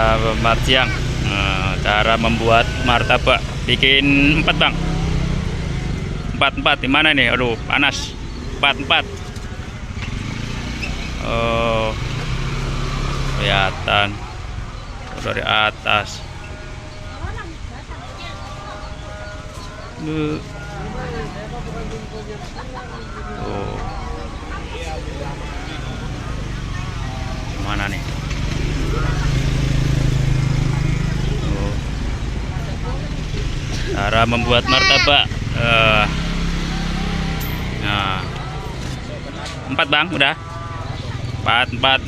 Selamat siang. Cara membuat martabak. Bikin 4 bang. 4 di mana nih? Aduh panas. 4. Oh kelihatan dari atas. Oh gimana nih? Cara membuat martabak. Nah 4 bang udah 4.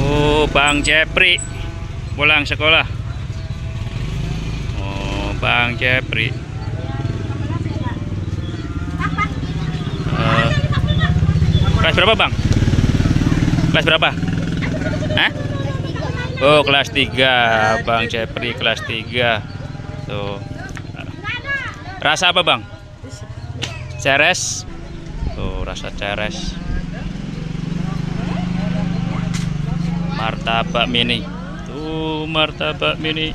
Oh Bang Jepri pulang sekolah. Oh Bang Jepri. Kelas berapa bang? Kelas berapa? Hah? Oh kelas 3. Bang Jepri kelas 3. Tuh. Rasa apa bang? Ceres. Tuh rasa ceres. Martabak mini. Tuh martabak mini.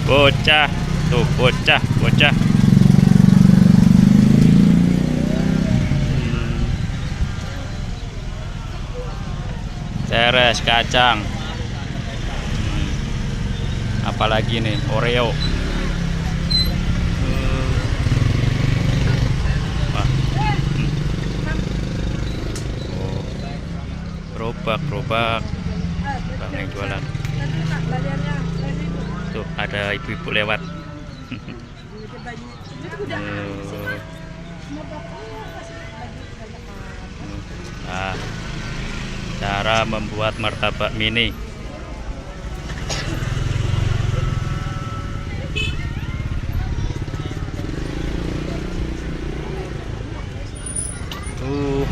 Bocah, tuh bocah. Ceres kacang. Apalagi nih Oreo. Gerobak bang yang jualan. Tuh ada ibu-ibu lewat. Nah, cara membuat martabak mini.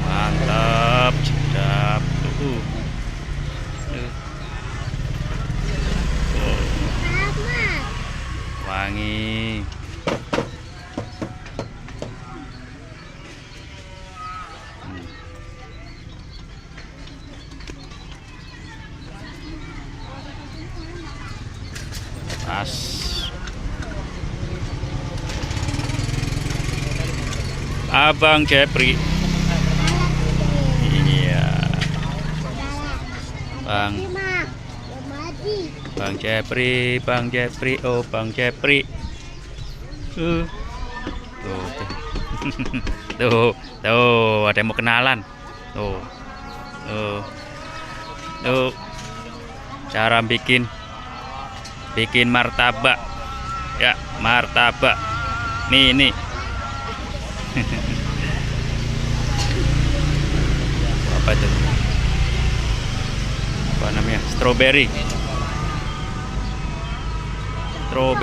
Mantap, sedap. Wangi. Pas. Abang Jepri. Iya. Bang Jepri. Oh Bang Jepri. Tuh ada yang mau kenalan. Tuh cara bikin martabak ya, martabak mini. Apa itu? Apa namanya? Strawberry. Oh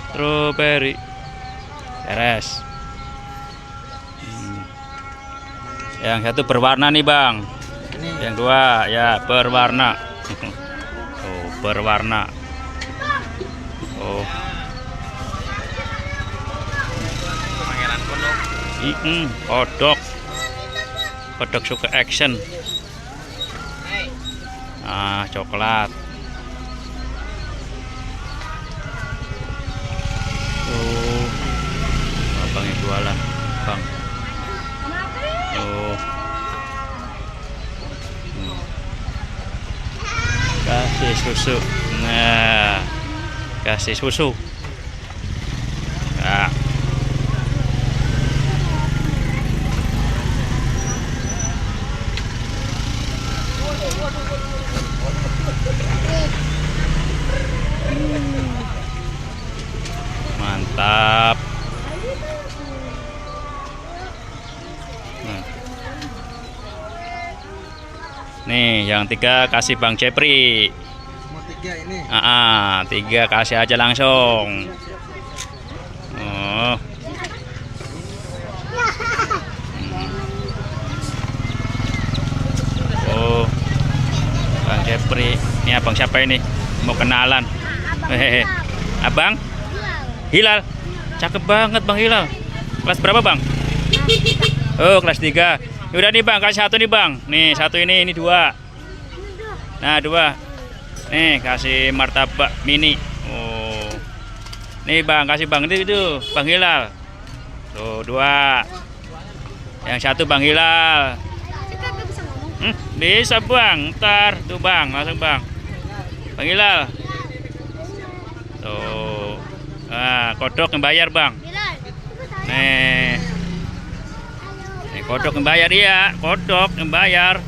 strawberry beres. Yang satu berwarna nih bang. Yang 2 ya berwarna. Oh berwarna. Oh kodok suka action. Nah coklat. Oh abang yang jualan bang. Oh kasih susu. Nah kasih susu. Nah. Mantap. Nih yang 3 kasih Bang Jepri. tiga ini. Tiga kasih aja langsung. Oh. Oh, Bang Jepri. Ini abang siapa ini? Mau kenalan. Hehehe. Abang? Hilal. Cakep banget Bang Hilal. Kelas berapa Bang? Oh, kelas 3. Udah nih Bang, kasih satu nih Bang. Nih, satu ini 2. Nah, 2. Nih, kasih martabak mini. Oh. Nih Bang, kasih Bang. Itu Bang Hilal. Tuh, 2. Yang satu Bang Hilal. Bisa Bang, ntar tuh Bang, langsung Bang. Bang Hilal. Tuh. Nah, kodok yang bayar Bang. Nih. Nih kodok yang bayar iya, kodok yang bayar.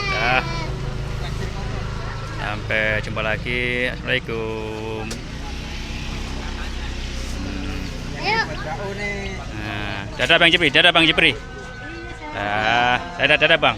Udah. Sampai jumpa lagi. Assalamualaikum. Nah, dadah Bang Jepri, dadah Bang Jepri. Dadah Bang.